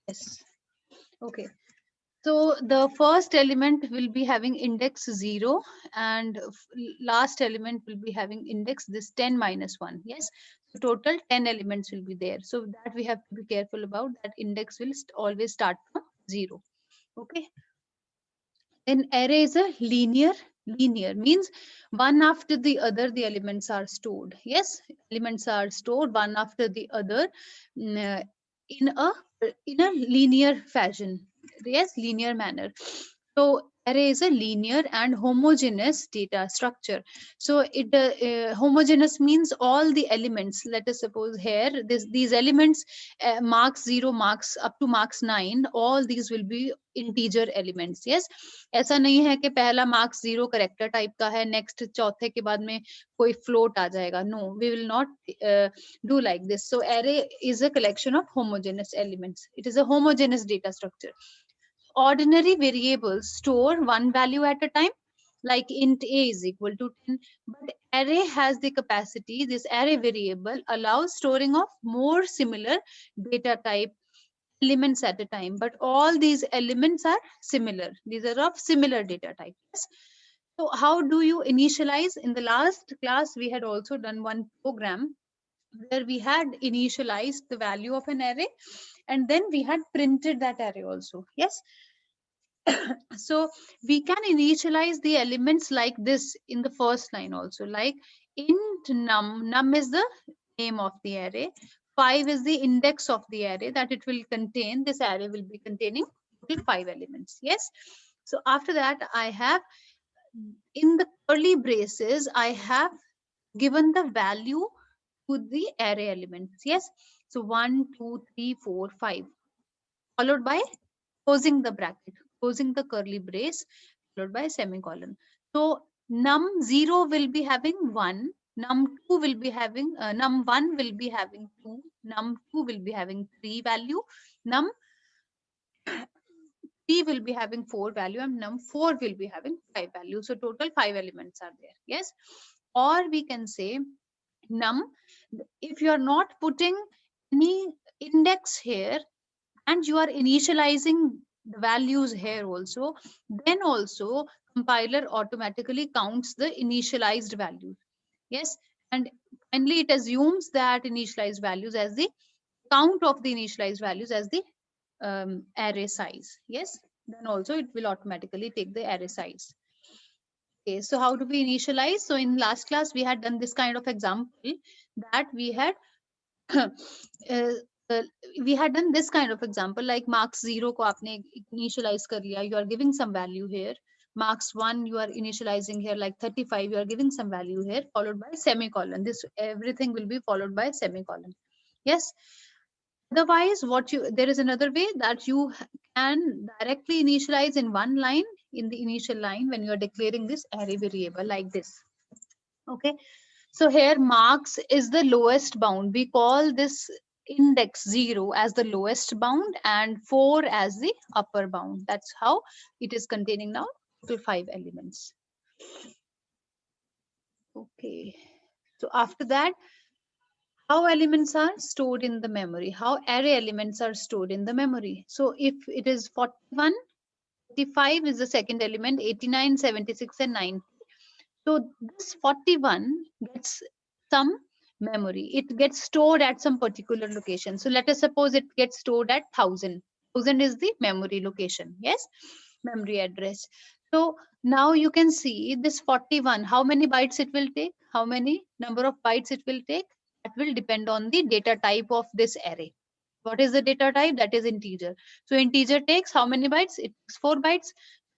Yes. Okay. So the first element will be having index 0 and last element will be having index this 10 minus 1. Yes. So total 10 elements will be there. So that we have to be careful about, that index will always start from 0. Okay. Then array is a linear means one after the other the elements are stored. Yes, elements are stored one after the other, mm, in a linear fashion. Yes, linear manner. So array is a linear and homogeneous data structure. So it homogeneous means all the elements, let us suppose here these elements, marks 0 marks up to marks 9, all these will be integer elements. Yes, ऐसा नहीं है कि पहला marks 0 character type का है, next चौथे के बाद में कोई फ्लोट आ जाएगा. No, we will not do like this. So array is a collection of homogeneous elements. It is a homogeneous data structure. Ordinary variables store one value at a time, like int a is equal to 10, but array has the capacity, this array variable allows storing of more similar data type elements at a time, but all these elements are similar, these are of similar data types. So how do you initialize? In the last class we had also done one program where we had initialized the value of an array and then we had printed that array also. Yes. So we can initialize the elements like this in the first line also, like int num is the name of the array, 5 is the index of the array that it will contain. This array will be containing 5 elements. Yes. So after that I have, in the curly braces I have given the value to the array elements. Yes. So 1 2 3 4 5 followed by closing the bracket, closing the curly brace, followed by semicolon. So num 0 will be having 1, num 2 will be having, num 1 will be having 2, num 2 will be having 3 value, num 3 will be having 4 value, and num 4 will be having 5 value. So total 5 elements are there. Yes. Or we can say num, if you are not putting any index here and you are initializing the values here also, then also compiler automatically counts the initialized values. Yes. And finally it assumes that initialized values as the count of the initialized values as the array size. Yes. Then also it will automatically take the array size. Okay, so how do we initialize? So in last class we had done this kind of example, that we had uh, uh, we had done this kind of example, like marks 0 को आपने initialize कर लिया, you are giving some value here. Marks 1 you are initializing here like 35, you are giving some value here, followed by semicolon. This everything will be followed by semicolon. Yes. Otherwise, there is another way that you can directly initialize in one line, in the initial line, when you are declaring this array variable like this. Okay. So here marks is the lowest bound. We call this index 0 as the lowest bound and 4 as the upper bound. That's how it is containing now total 5 elements. Okay. So after that, how elements are stored in the memory, how array elements are stored in the memory. So if it is 41, 45 is the second element, 89, 76 and 90. So this 41 gets some memory. It gets stored at some particular location. So let us suppose it gets stored at 1000. 1000 is the memory location. Yes, memory address. So now you can see this 41, how many bytes it will take, how many number of bytes it will take. That will depend on the data type of this array. What is the data type? That is integer. So integer takes how many bytes? It takes 4 bytes.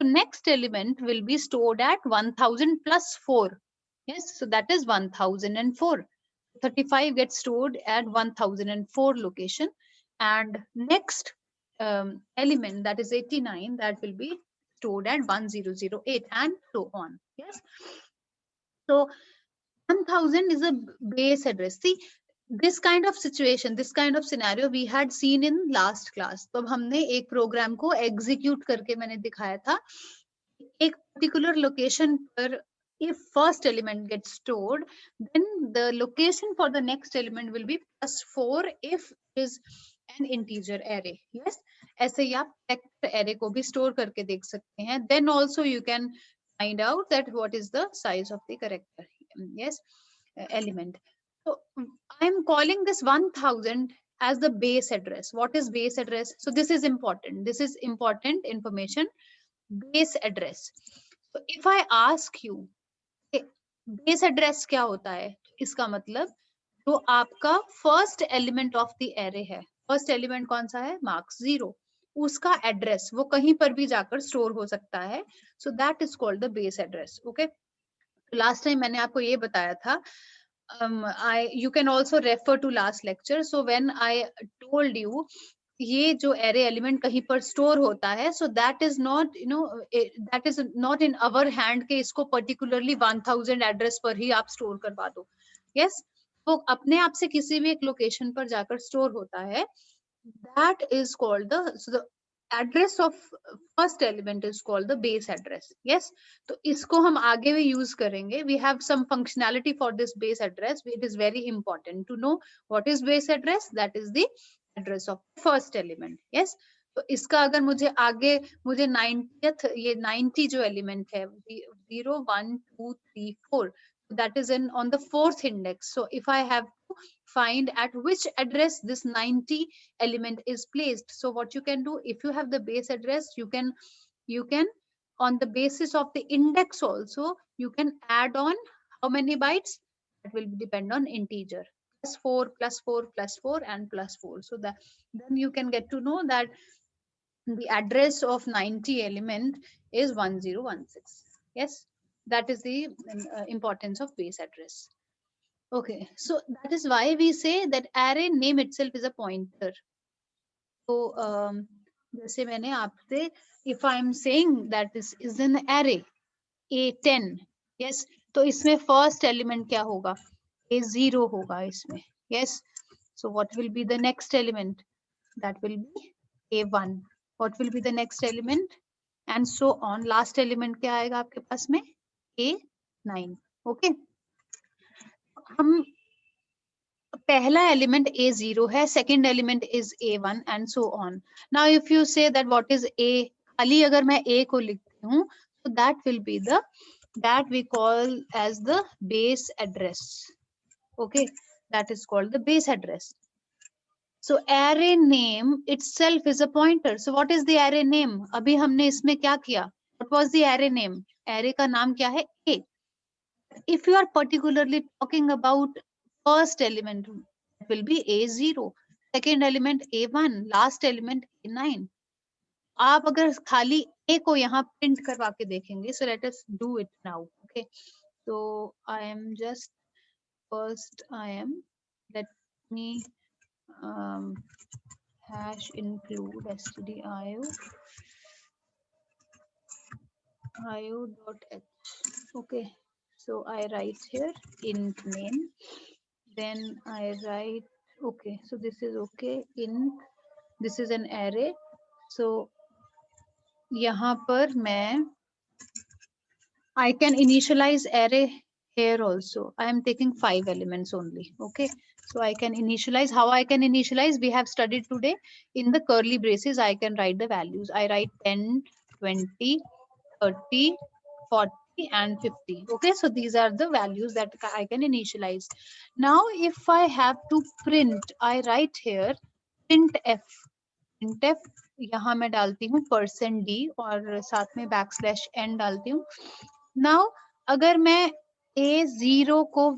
So next element will be stored at 1000 plus 4. Yes, so that is 1004. 35 gets stored at 1004 location. And next element, that is 89, that will be stored at 1008 and so on. Yes. So 1000 is a base address. See, this kind of situation, this kind of scenario we had seen in last class. तो हमने एक program को execute करके मैंने दिखाया था. एक particular location पर if first element gets stored, then the location for the next element will be +4 if is N integer array, yes. ऐसे ही आप कैरेक्टर एरे को भी स्टोर करके देख सकते हैं. Then also you can find out that what is the size of the character, yes, element. So I'm calling this 1000 as the base address. What is base address? So this is important, this is important information. Base address. So if I ask you base address क्या होता है, इसका मतलब जो आपका first element of the array है, first element कौन सा है, मार्क्स 0, उसका एड्रेस वो कहीं पर भी जाकर स्टोर हो सकता है. So that is called the base address. Okay, last time मैंने आपको ये बताया था, you can also refer to last lecture. So when I told you ये जो एरे एलिमेंट कहीं पर स्टोर होता है, so that is not that is not in our hand के इसको पर्टिकुलरली 1000 एड्रेस पर ही आप स्टोर करवा दो. यस, वो अपने आप से किसी भी एक लोकेशन पर जाकर स्टोर होता है. That is called the address of first element is called the base address. Yes, तो इसको हम आगे भी यूज करेंगे. We have some functionality for this base address. It is very important to know what is base address. That is the address of first element. Yes, तो इसका अगर मुझे आगे मुझे 90th ये 90 जो एलिमेंट है 0 1 2 3 4, that is in on the fourth index. So if I have to find at which address this 90 element is placed, so what you can do, if you have the base address, you can on the basis of the index also you can add on how many bytes. That will depend on integer, +4 +4 +4 and +4. So that then you can get to know that the address of 90 element is 1016. Yes, that is the importance of base address. Okay, so that is why we say that array name itself is a pointer. So जैसे मैंने आपसे, if I am saying that this is an array A10, yes, तो इसमें first element क्या होगा, A0 होगा इसमें. Yes, so what will be the next element? That will be A1. What will be the next element? And so on. Last element क्या आएगा आपके पास में? A9. Okay. हम पहला element A0 है, second element is A1 and so on. Now if you say that what is A, खाली अगर मैं A को लिखती हूँ, so that will be the, that we call as the base address. Okay, that is called the base address. So array name itself is a pointer. So what is the array name? अभी हमने इसमें क्या किया? What was the array name? Array का नाम क्या है? A. If you are particularly talking about first element, it will be A0. Second element A1. Last element A9. आप अगर खाली A को यहाँ print करवा के देखेंगे, so let us do it now. Okay. So I am just first let me hash include stdio io.h. Okay, so I write here int name, then I write, okay, so this is okay, int, this is an array. So यहाँ पर मैं I can initialize array here also. I am taking 5 elements only. Okay, so I can initialize. How I can initialize? We have studied today. In the curly braces, I can write the values. I write 10, 20, 30, 40 and 50. Okay, so these are the values that I can initialize. Now, if I have to print, I write here printf. printf यहाँ मैं डालती हूँ %d और साथ में \n डालती हूँ. Now, अगर मैं A0 को,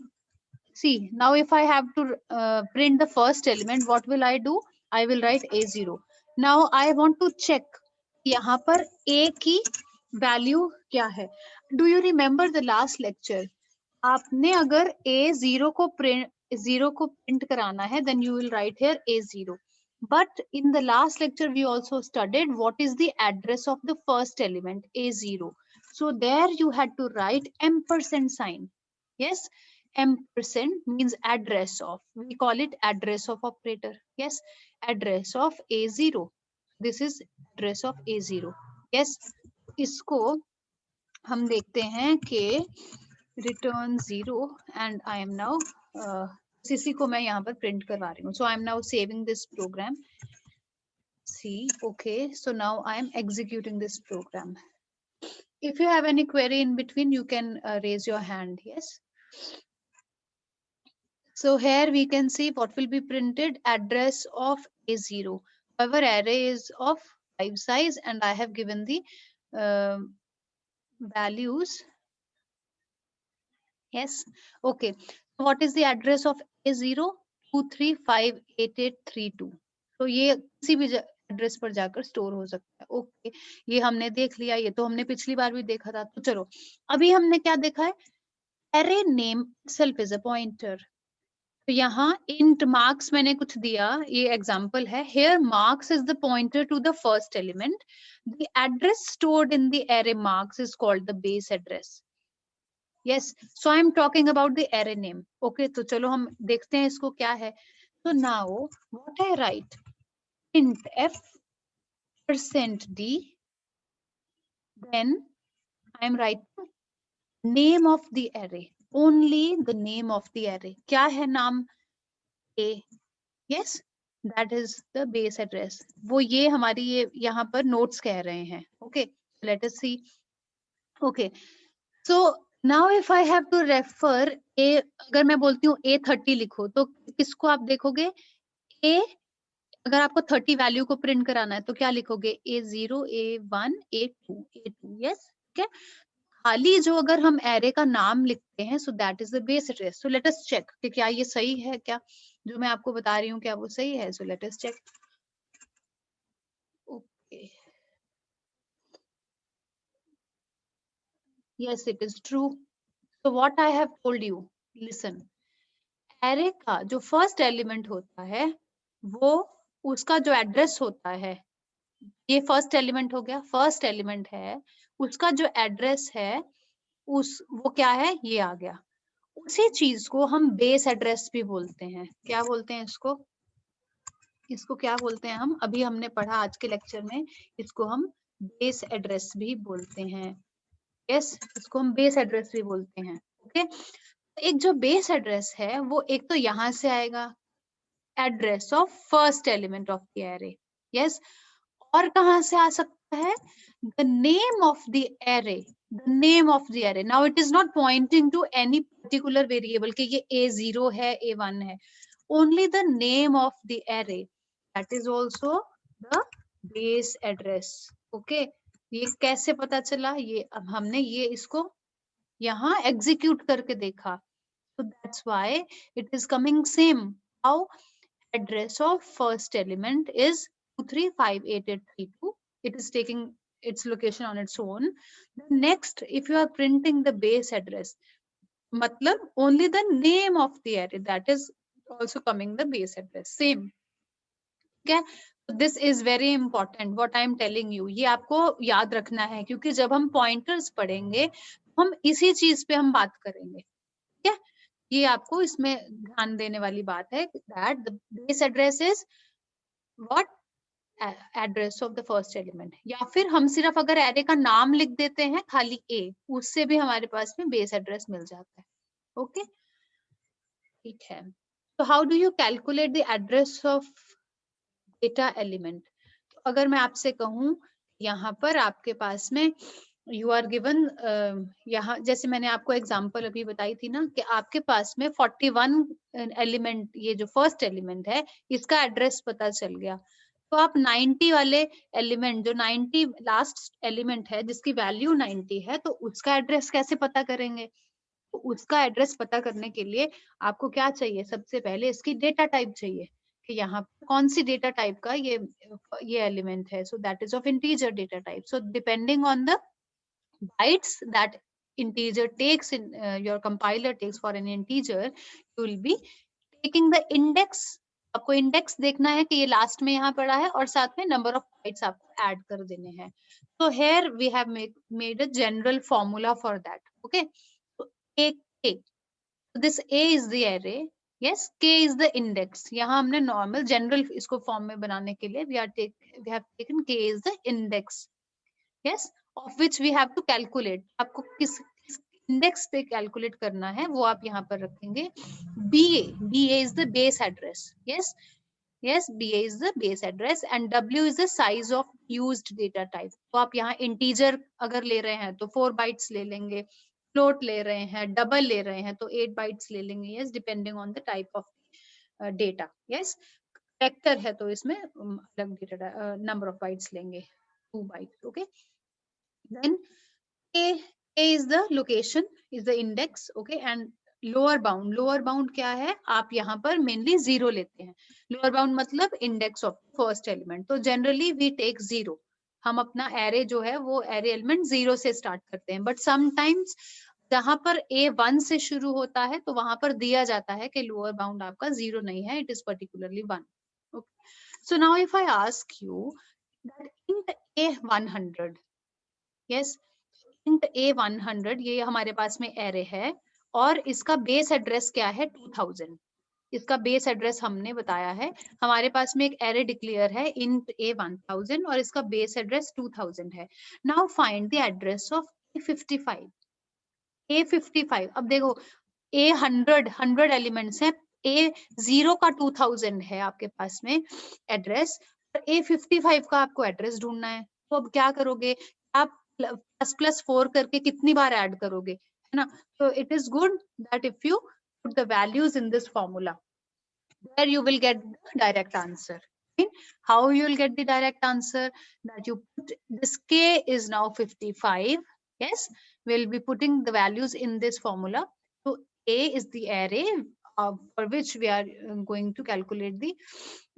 see, now if I have to print the first element, what will I do? I will write A0. Now I want to check यहाँ पर A की value क्या है? Do you remember the last lecture? आपने अगर A0 को print कराना है, then you will write here A0. But in the last lecture, we also studied what is the address of the first element, A0. So there you had to write ampersand sign. Yes, ampersand means address of. We call it address of operator. Yes, address of A0. This is address of A0. Yes, इसको हम देखते हैं कि return 0 and I am now इसी को मैं यहाँ पर प्रिंट करवा रही हूँ. So I am now saving this program. See, okay, so now I am executing this program. If you have any query in between, you can raise your hand. Yes. So here we can see what will be printed, address of A0. Our array is of 5 size and I have given the values. Yes. Okay. What is the address of A0? 2358832. तो ये किसी भी address पर जाकर store हो सकता है. Okay, ये हमने देख लिया. ये तो हमने पिछली बार भी देखा था. तो चलो, अभी हमने क्या देखा है? array name itself is a pointer. तो यहाँ int marks मैंने कुछ दिया, ये एग्जांपल है. Here marks is the pointer to the first element. The address stored in the array marks is called the base address. Yes, so I am talking about the array name. Okay, तो चलो हम देखते हैं इसको क्या है. So now what I write? Int f %d. Then I am writing name of the array. Only the name of the array. क्या है नाम? A. Yes, that is the base address. वो ये हमारी ये यहाँ पर notes कह रहे हैं. Okay, let us see. Okay, so now if I have to refer A, अगर मैं बोलती हूँ A30 लिखो तो किसको आप देखोगे? A, अगर आपको 30 वैल्यू को प्रिंट कराना है तो क्या लिखोगे? A0, A1, A2, A2. Yes, okay. खाली जो अगर हम एरे का नाम लिखते हैं, so that is the base address. So let us check कि क्या ये सही है, क्या जो मैं आपको बता रही हूँ क्या वो सही है. So let us check. Okay. Yes, it is true. So what I have told you, listen. Array का जो फर्स्ट एलिमेंट होता है वो उसका जो एड्रेस होता है, ये फर्स्ट एलिमेंट हो गया. फर्स्ट एलिमेंट है, उसका जो एड्रेस है वो क्या है? ये आ गया. उसी चीज को हम बेस एड्रेस भी बोलते हैं. क्या बोलते हैं इसको? इसको क्या बोलते हैं हम? अभी हमने पढ़ा आज के लेक्चर में, इसको हम बेस एड्रेस भी बोलते हैं. यस, इसको हम बेस एड्रेस भी बोलते हैं. ओके, एक जो बेस एड्रेस है वो एक तो यहां से आएगा, address of first element of the array. Yes, और कहां से आ सकता है? The name of the array. The name of the array. Now it is not pointing to any particular variable कि ये A0 है, A1 है. Only the name of the array. That is also the base address. Okay. ये कैसे पता चला? ये अब हमने ये इसको यहाँ execute करके देखा. So that's why it is coming same. How? Address of first element is 2358832. It is taking its location on its own. Next, if you are printing the base address, matlab only the name of the array, that is also coming the base address. Same. Okay, so this is very important what I am telling you. ये आपको याद रखना है क्योंकि जब हम pointers पढ़ेंगे हम इसी चीज पे हम बात करेंगे. ठीक है, ये आपको इसमें ध्यान देने वाली बात है. That the base address is what? Address of the first element. या फिर हम सिर्फ अगर एरे का नाम लिख देते हैं खाली ए, उससे भी हमारे पास में बेस एड्रेस मिल जाता है. ओके, ठीक है. तो how do you calculate the address of data element? तो अगर मैं आपसे कहूं यहाँ पर आपके पास में यू आर गिवन, यहाँ जैसे मैंने आपको एग्जांपल अभी बताई थी ना कि आपके पास में 41 एलिमेंट, ये जो फर्स्ट एलिमेंट है इसका एड्रेस पता चल गया. तो आप 90 वाले एलिमेंट, जो 90 लास्ट एलिमेंट है जिसकी वैल्यू 90 है, तो उसका एड्रेस कैसे पता करेंगे? तो उसका एड्रेस पता करने के लिए आपको क्या चाहिए? सबसे पहले इसकी डेटा टाइप चाहिए कि यहाँ कौन सी डेटा टाइप का ये एलिमेंट है. So that is of integer data type. So depending on the bytes that integer takes in your compiler takes for an integer, you will be taking the index. आपको index देखना है कि ये last में यहाँ पड़ा है और साथ में नंबर ऑफ बाइट्स आपको ऐड कर देने हैं. तो here we have made a general formula for that. Okay, so a this a is the array. Yes, k is the index. यहाँ हमने नॉर्मल जनरल इसको फॉर्म में बनाने के लिए we have taken k is the index. Yes, of which we have to calculate. आपको index पे calculate करना है वो आप यहाँ पर रखेंगे BA is the base address. Yes, BA is the base address and W is the size of used data type. तो आप यहाँ integer अगर ले रहे हैं तो 4 bytes ले लेंगे, float ले रहे हैं, double ले रहे हैं तो 8 bytes ले लेंगे. Yes, depending on the type of data. Yes, vector है तो इसमें अलग data number of bytes लेंगे, 2 bytes. Okay. Then A is the location, is the index. Okay, and lower bound क्या है, आप यहाँ पर मेनली 0 लेते हैं. लोअर बाउंड मतलब इंडेक्स ऑफ फर्स्ट एलिमेंट. तो जनरली वी टेक 0. हम अपना एरे जो है वो एरे एलिमेंट 0 से स्टार्ट करते हैं. बट समटाइम्स जहां पर A1 से शुरू होता है तो वहां पर दिया जाता है कि लोअर बाउंड आपका 0 नहीं है, it is particularly 1. So now if I ask you that int A100, yes, int A100 ये हमारे पास में एरे है और इसका बेस एड्रेस क्या है 2000. इसका बेस एड्रेस हमने बताया है, हमारे पास में एक एरे डिक्लेयर है इंट A1000 और इसका बेस एड्रेस 2000 है. Now find the address of A55. A55, अब देखो A100 एलिमेंट्स है, A0 का 2000 है आपके पास में एड्रेस, A55 का आपको एड्रेस ढूंढना है. तो अब क्या करोगे आप, ++4 करके कितनी बार ऐड करोगे, है ना. So it is good that if you put the values in this formula, there you will get the direct answer. How you will get the direct answer? That you put this K is now 55. Yes, we'll be putting the values in this formula. So A is the array for which we are going to calculate the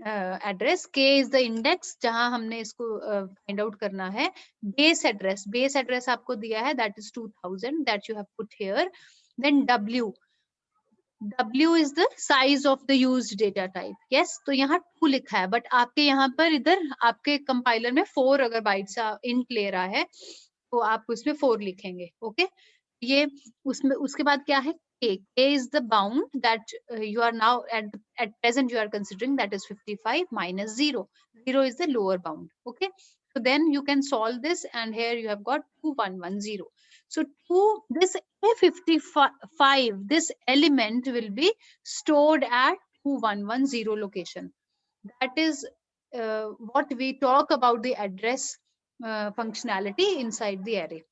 address. K is the index जहां हमने इसको find out करना है. Base address आपको दिया है, that is 2000, that you have put here. Then W is the size of the used data type. Yes, तो यहाँ 2 लिखा है, बट आपके यहाँ पर इधर आपके कंपाइलर में 4 अगर बाइट्स इंट ले रहा है तो आप उसमें 4 लिखेंगे. ओके, ये उसमें उसके बाद क्या है, K is the bound that you are now at present you are considering, that is 55 minus 0. 0 is the lower bound. Okay, so then you can solve this and here you have got 2110. So this A55, this element will be stored at 2110 location. That is what we talk about the address functionality inside the array.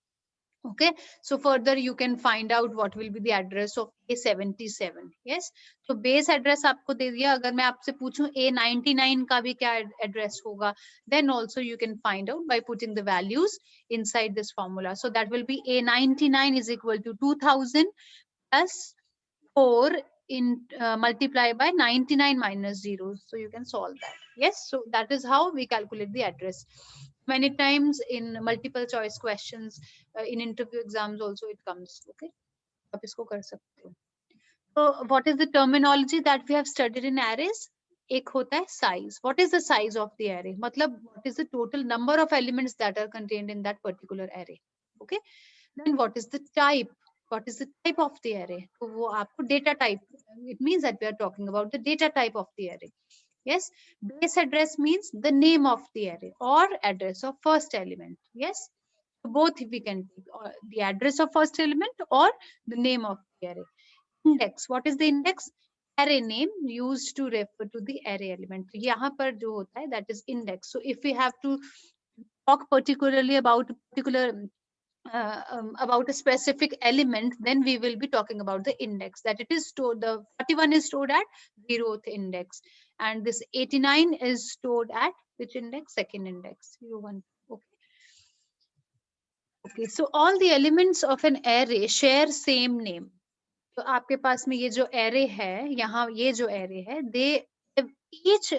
Okay, so further you can find out what will be the address of A77. Yes, so base address आपको दे दिया. अगर मैं आपसे पूछूं A99 का भी क्या address होगा, then also you can find out by putting the values inside this formula. So that will be A99 is equal to 2000 plus 4 in multiply by 99 minus 0. So you can solve that. Yes, so that is how we calculate the address. Many times in multiple choice questions, in interview exams also it comes. Okay, आप इसको कर सकते हो. So what is the terminology that we have studied in arrays? एक होता है size. What is the size of the array? मतलब what is the total number of elements that are contained in that particular array? Okay, then what is the type? What is the type of the array? तो वो आपको data type. It means that we are talking about the data type of the array. Yes, base address means the name of the array or address of first element. Yes, both we can take the address of first element or the name of the array. Index, what is the index? Array name used to refer to the array element. यहाँ पर जो होता है that is index. So if we have to talk particularly about a specific element, then we will be talking about the index, that it is stored, the 41 is stored at 0th index and this 89 is stored at which index? Second index. Okay, so all the elements of an array share same name. तो आपके पास में ये जो array है, यहाँ ये जो array है, they each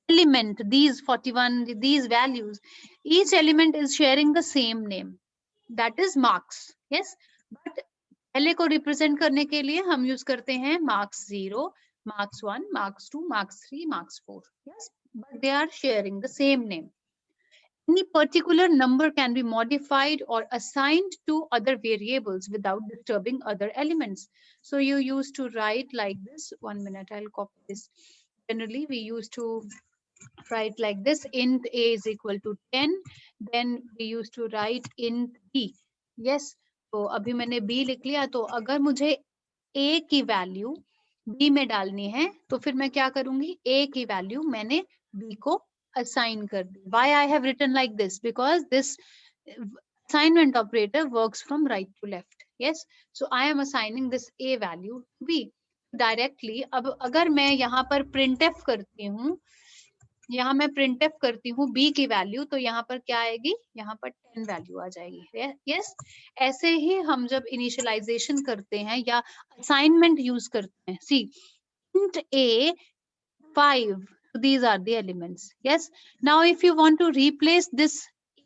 element, these 41, these values, each element is sharing the same name, that is marks. Yes, but पहले को represent करने के लिए हम use करते हैं marks 0, marks 1, marks 2, marks 3, marks 4. Yes, but they are sharing the same name. Any particular number can be modified or assigned to other variables without disturbing other elements. So you used to write like this. 1 minute, I'll copy this. Generally, we used to write like this: int a is equal to 10. Then we used to write int b. Yes, तो अभी मैंने b लिख लिया, तो अगर मुझे a की value b में डालनी है तो फिर मैं क्या करूंगी, a की वैल्यू मैंने b को असाइन कर दी. Why I have written like this? Because this assignment operator works from right to left. Yes, so I am assigning this a value b directly. अब अगर मैं यहाँ पर printf करती हूँ, यहाँ मैं printf करती हूँ b की वैल्यू, तो यहाँ पर क्या आएगी, यहाँ पर 10 वैल्यू आ जाएगी. यस, ऐसे ही हम जब इनिशियलाइजेशन करते हैं या असाइनमेंट यूज करते हैं. सी, int a 5, these are the elements. Yes, now if you want to replace this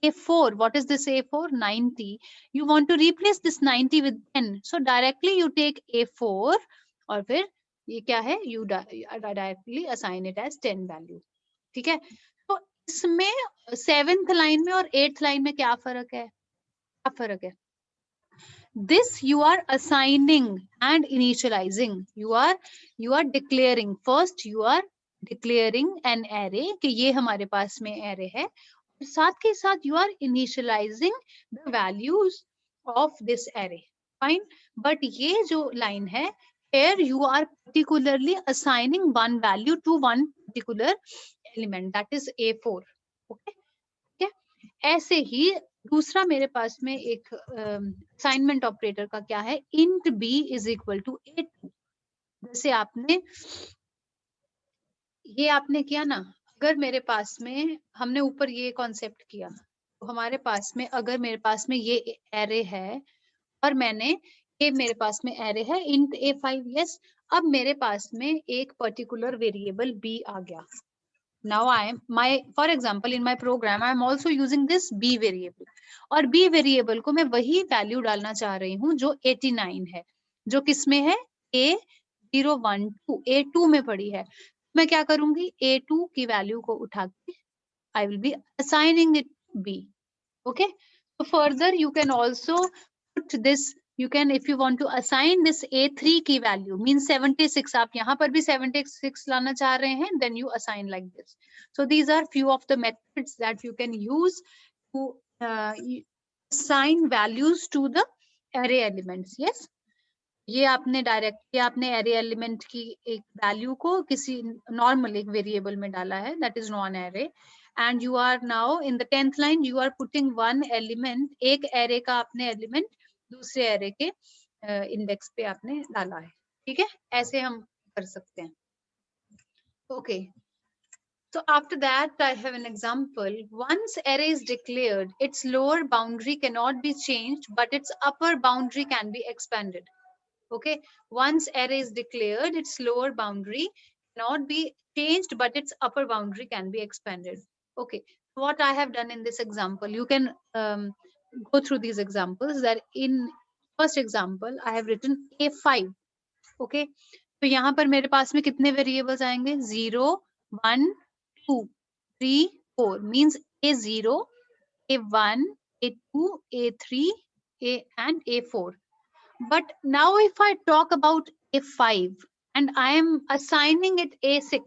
a4, what is this a4? 90. You want to replace this 90 with 10, so directly you take a4 और फिर ये क्या है, you directly assign it as 10 value. ठीक है, तो इसमें 7th line में और 8th लाइन में क्या फर्क है, क्या फर्क है? This you are assigning and initializing. You are declaring. First you are declaring an array कि ये हमारे पास में array है, और साथ के साथ you are initializing the values of this array. Fine. But ये जो line है, here you are particularly assigning one value to one particular element, that is A4. Okay. ठीक है, ऐसे ही दूसरा मेरे पास में एक असाइनमेंट ऑपरेटर का क्या है, int b is equal to a2. जैसे आपने ये आपने किया ना, अगर मेरे पास में हमने ऊपर ये कॉन्सेप्ट किया, तो हमारे पास में अगर मेरे पास में ये एरे है और मैंने ये मेरे पास में एरे है int a5. यस, अब मेरे पास में एक पर्टिकुलर वेरिएबल b आ गया. Now I am for example in my program I am also using this b variable, और b variable को मैं वही वैल्यू डालना चाह रही हूँ जो 89 है, जो किसमें है, A012 A2 में पड़ी है. मैं क्या करूंगी, A2 की वैल्यू को उठा के I will be assigning it b. Okay, so further you can also put this, you can, if you want to assign this a3 की value means 76, आप यहाँ पर भी 76 लाना चाह रहे हैं, then you assign like this. So these are few of the methods that you can use to assign values to the array elements. Yes, ये आपने डायरेक्टली आपने array element की एक वैल्यू को किसी नॉर्मल एक वेरिएबल में डाला है, that is non array, and you are now in the 10th line you are putting one element, एक array का आपने element दूसरे array के इंडेक्स पे आपने डाला है. ठीक है, ऐसे हम कर सकते हैं. Okay, so after that I have an example. Once array is declared, its lower boundary cannot be changed but its upper boundary can be expanded. Okay, once array is declared, its lower boundary cannot be changed but its upper boundary can be expanded. Okay, what I have done in this example, you can go through these examples. That in first example I have written a5. Okay, तो यहाँ पर मेरे पास में कितने variables आएंगे, 0 1 2 3 4 means a0 a1 a2 a3 a and a4. But now if I talk about a5 and I am assigning it a6,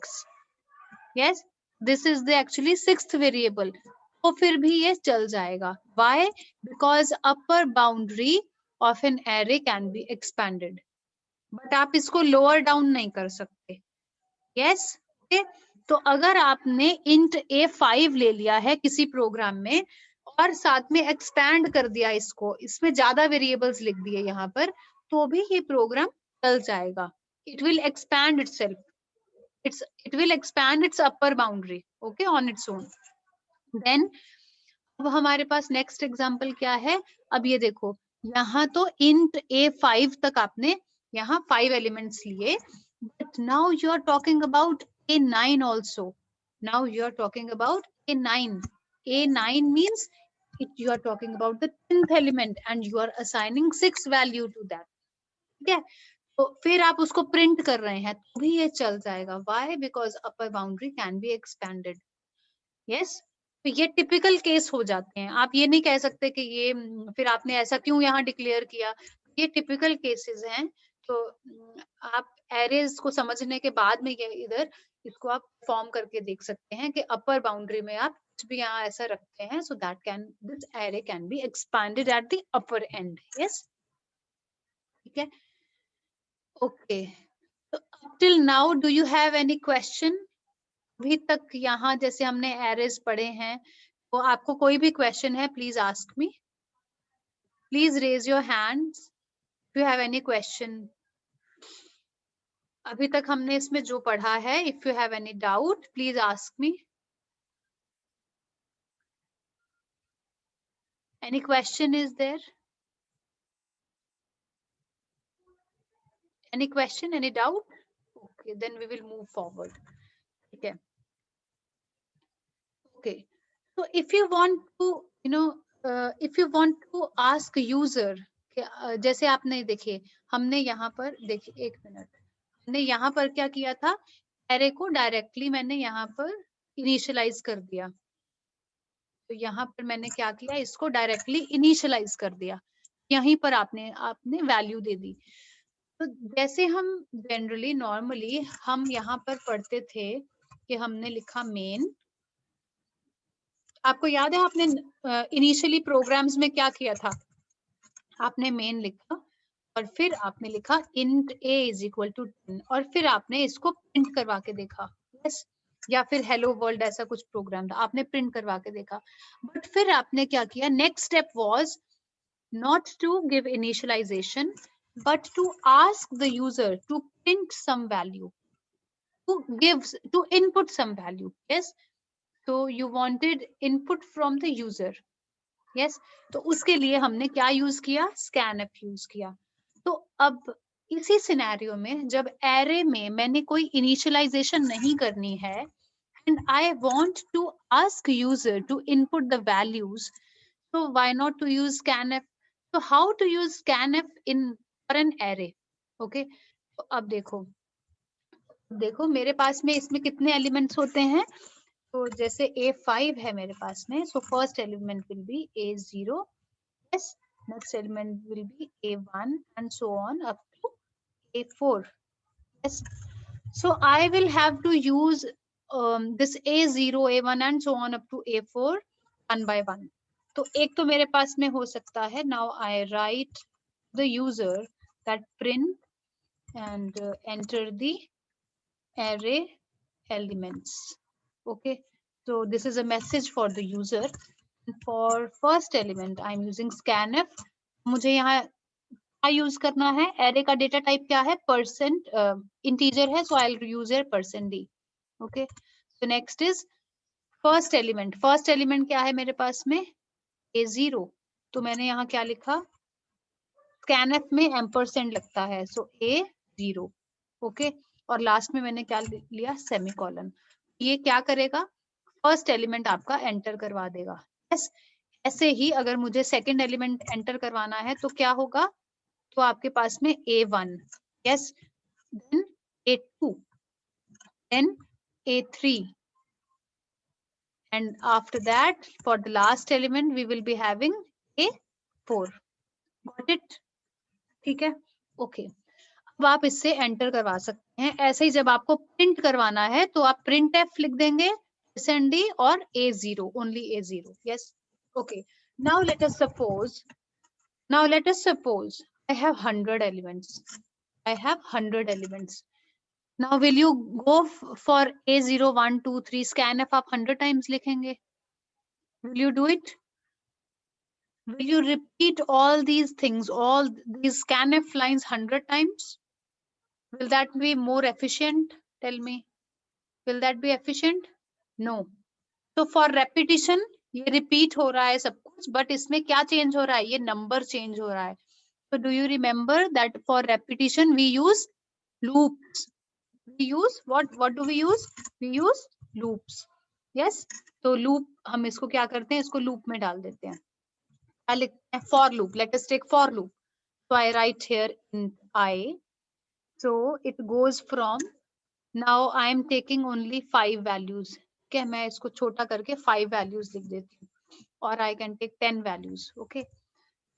yes, this is the actually 6th variable, तो फिर भी ये चल जाएगा. Why? Because upper boundary of an array can be expanded, but आप इसको lower down नहीं कर सकते. Yes, okay? तो अगर आपने int a5 ले लिया है किसी प्रोग्राम में और साथ में एक्सपैंड कर दिया इसको, इसमें ज्यादा वेरिएबल्स लिख दिए यहाँ पर, तो भी ये प्रोग्राम चल जाएगा. It will expand itself. It will expand its upper boundary, okay, on its own. Then अब हमारे पास नेक्स्ट एग्जांपल क्या है, अब ये देखो यहाँ तो int a5 तक आपने यहाँ 5 एलिमेंट्स लिए, but now you are talking about a9 also. Now you are talking about a9. A9 means you are talking about the 10th element and you are assigning 6 value to that. ठीक है, तो फिर आप उसको print कर रहे हैं तो भी ये चल जाएगा. Why? Because upper boundary can be expanded. Yes, तो ये टिपिकल केस हो जाते हैं. आप ये नहीं कह सकते कि ये फिर आपने ऐसा क्यों यहाँ डिक्लेयर किया. ये टिपिकल केसेस हैं. तो आप एरेज को समझने के बाद में ये इधर इसको आप फॉर्म करके देख सकते हैं कि अपर बाउंड्री में आप कुछ भी यहाँ ऐसा रखते हैं, so that this array can be expanded at the upper end. Yes, ठीक है. Okay, so up till now do you have any question? अभी तक यहाँ जैसे हमने arrays पढ़े हैं, तो आपको कोई भी question है, please ask me. Please raise your hands if you have any question. अभी तक हमने इसमें जो पढ़ा है, if you have any doubt, please ask me. Any question is there? Any question, any doubt? Okay, then we will move forward. Okay. Okay. So if you want to, if you want to ask user, जैसे आपने देखिए, हमने यहाँ पर देखिए, एक minute, हमने यहाँ पर क्या किया था, एरे को डायरेक्टली मैंने यहाँ पर इनिशियलाइज कर दिया. तो यहाँ पर मैंने क्या किया, इसको डायरेक्टली इनिशियलाइज कर दिया. यहीं पर आपने वैल्यू दे दी. तो जैसे हम जनरली नॉर्मली हम यहाँ पर पढ़ते थे कि हमने लिखा मेन. आपको याद है आपने इनिशियली प्रोग्राम्स में क्या किया था, आपने मेन लिखा और फिर आपने लिखा int a is equal to 10 और फिर आपने इसको प्रिंट करवा के देखा. यस, या फिर हेलो वर्ल्ड ऐसा कुछ प्रोग्राम था, आपने प्रिंट करवा के देखा. बट फिर आपने क्या किया, next step was not to give initialization but to ask the user to print some value, to input some value. Yes, so you wanted input from the user. Yes, तो उसके लिए हमने क्या यूज किया, scanf यूज किया. तो अब इसी सिनेरियो में जब एरे में मैंने कोई इनिशियलाइजेशन नहीं करनी है and I want to ask user to input the values, so why not to use scanf. So how to use scanf in for an array? Okay, तो अब देखो मेरे पास में इसमें कितने एलिमेंट्स होते हैं. तो जैसे A5 है मेरे पास में, so first element will be A0. Yes, next element will be A1 and so on up to A4. Yes, so I will have to use this A0, A1 and so on up to A4 one by one. तो एक तो मेरे पास में हो सकता है, now I write the user that print and enter the array elements. Okay, so this is a message for the user. For first element I'm using scanf. मुझे यहाँ क्या यूज करना है, array का डेटा टाइप क्या है, percent integer है, so I'll use here %d. Okay, so next is first element. first element क्या है मेरे पास में, A0. तो मैंने यहाँ क्या लिखा, scanf में एम्परसेंड लगता है, so A0. ओके, और लास्ट में मैंने क्या लिया, सेमीकोलन. ये क्या करेगा, फर्स्ट एलिमेंट आपका एंटर करवा देगा. यस, ऐसे ही अगर मुझे सेकंड एलिमेंट एंटर करवाना है तो क्या होगा, तो आपके पास में A1, yes, then A2, then A3, and after that for the last element we will be having A4. Got it? ठीक है, ओके. अब आप इससे एंटर करवा सकते हैं. ऐसे ही जब आपको प्रिंट करवाना है तो आप प्रिंट एफ लिख देंगे, %d और A0, only A0. Yes, okay. Now let us suppose I have 100 elements. Now will you go for A0, 1, 2, 3 scanf आप 100 times लिखेंगे? Will you do it? Will you repeat all these things, all these scanf lines 100 times? Will that be more efficient? Tell me. Will that be efficient? No. So for repetition, ये repeat हो रहा है सब कुछ, but इसमें क्या change हो रहा है, ये number change हो रहा है. So do you remember that for repetition we use loops? We use what do we use? We use loops. Yes. तो loop हम इसको क्या करते हैं, इसको loop में डाल देते हैं. क्या लिखते हैं, for loop. Let us take for loop. So I write here in I. So it goes from, now I am taking only 5 values. Okay, मैं इसको छोटा करके 5 values लिख देती हूँ, or I can take 10 values. Okay,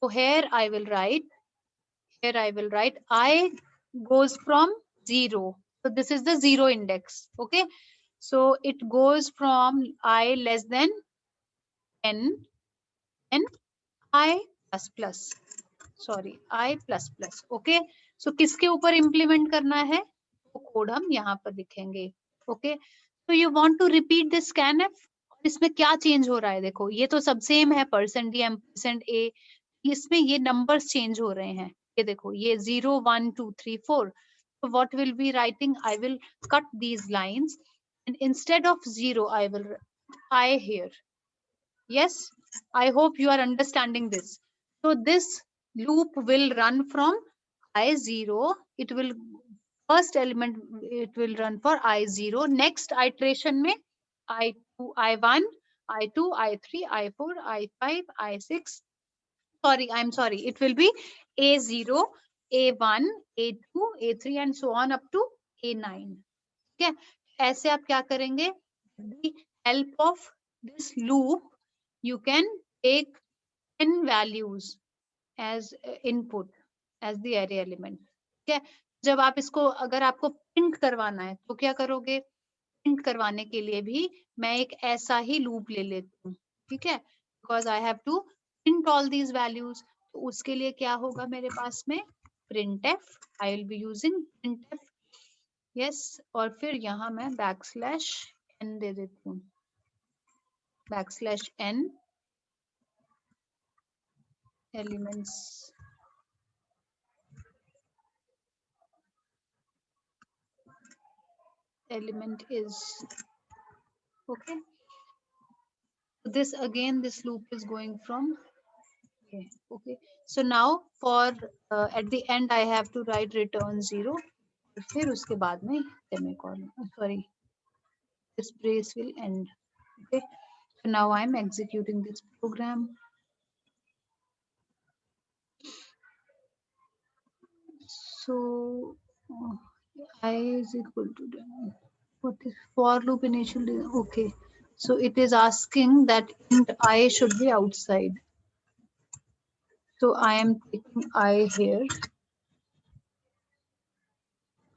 so here I will write I goes from 0. So this is the 0 index. Okay, so it goes from I less than n I plus plus, sorry I plus plus. Okay, so किसके ऊपर implement करना है, वो code हम यहाँ पर लिखेंगे. Okay, तो you want to repeat this scanf. इसमें क्या चेंज हो रहा है, देखो ये तो सब सेम है, %d %a, इसमें ये नंबर्स चेंज हो रहे हैं. ये देखो ये 0 1 2 3 4. So what will be writing, I will cut these lines and instead of 0 I will I here. Yes, I hope you are understanding this. So this loop will run from I0. It will first element, it will run for I0. Next iteration mein I2, I1, I2, I3, I4, I5, I6. Sorry, I'm sorry. It will be A0, A1, A2, A3 and so on up to A9. ठीक है, ऐसे आप क्या करेंगे, with the help of this loop you can take 10 values as input as the array element. ठीक है, जब आप इसको, अगर आपको प्रिंट करवाना है तो क्या करोगे, प्रिंट करवाने के लिए भी मैं एक ऐसा ही लूप ले लेती हूँ. ठीक है, because I have to print all these values. तो उसके लिए क्या होगा मेरे पास में, printf. I will be using printf. Yes, और फिर यहाँ मैं \n दे देती हूँ, \n elements. Element is okay. This again, this loop is going from okay. So now for at the end I have to write return 0. फिर उसके बाद में semicolon, sorry, this brace will end. Okay, so now I'm executing this program. So I is equal to what is for loop initial, okay. So it is asking that int I should be outside. So I am taking I here,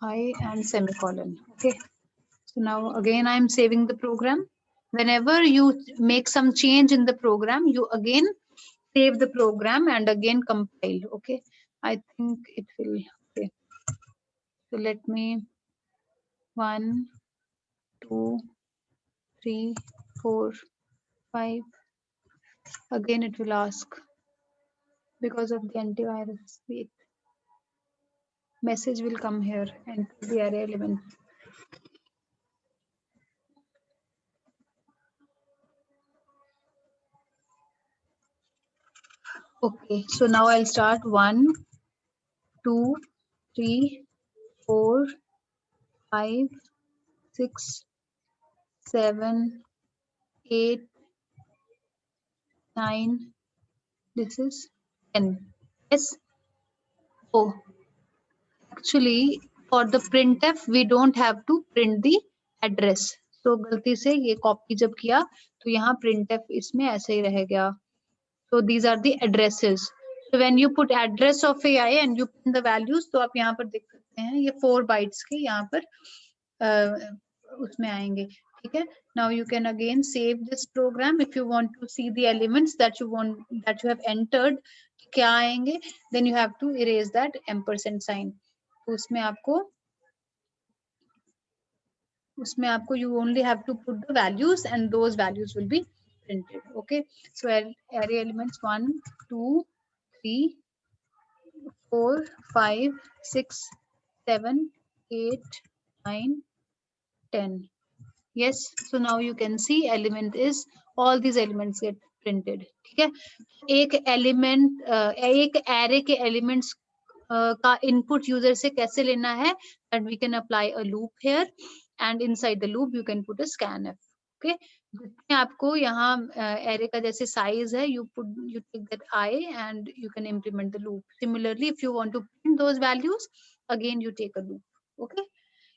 I and semicolon. Okay. So now again I am saving the program. Whenever you make some change in the program, you again save the program and again compile. Okay. I think it will. Okay. So let me 1, 2, 3, 4, 5. Again it will ask because of the antivirus. Wait. Message will come here and the array element. Okay, so now I'll start 1, 2, 3, 4, 5, 6, 7, 8, 9. This is 10. Yes. Oh, actually, for the printf, we don't have to print the address. So गलती से ये copy जब किया तो यहाँ printf इसमें ऐसे ही रह गया. So these are the addresses. So when you put address of AI and you put the values, तो आप यहाँ पर देख सकते हैं ये 4 bytes के यहाँ पर उसमें आएंगे. ठीक है. Now you can again save this program if you want to see the elements that you have entered. क्या आएंगे? Then you have to erase that ampersand sign. तो उसमें आपको you only have to put the values and those values will be printed. Okay. So array elements 1, 2, 3, 4, 5, 6, 7, 8, 9, 10. Yes. So now you can see element is all these elements get printed. ठीक है. एक element एक array के elements का input user से कैसे लेना है, that we can apply a loop here and inside the loop you can put a scanf. Okay. जितने आपको यहाँ array का जैसे size है, you take that I and you can implement the loop. Similarly, if you want to print those values, again you take a loop. Okay.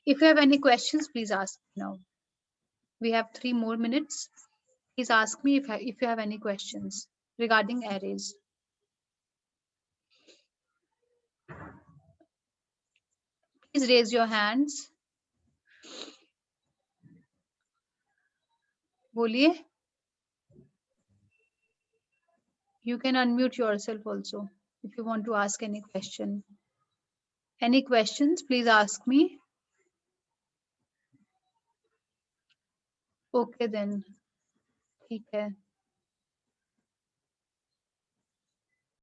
If you have any questions, please ask now. We have 3 more minutes. Please ask me if you have any questions regarding arrays. Please raise your hands. बोलिए. You can unmute yourself also if you want to ask any question. Any questions, please ask me. Okay then. ठीक है.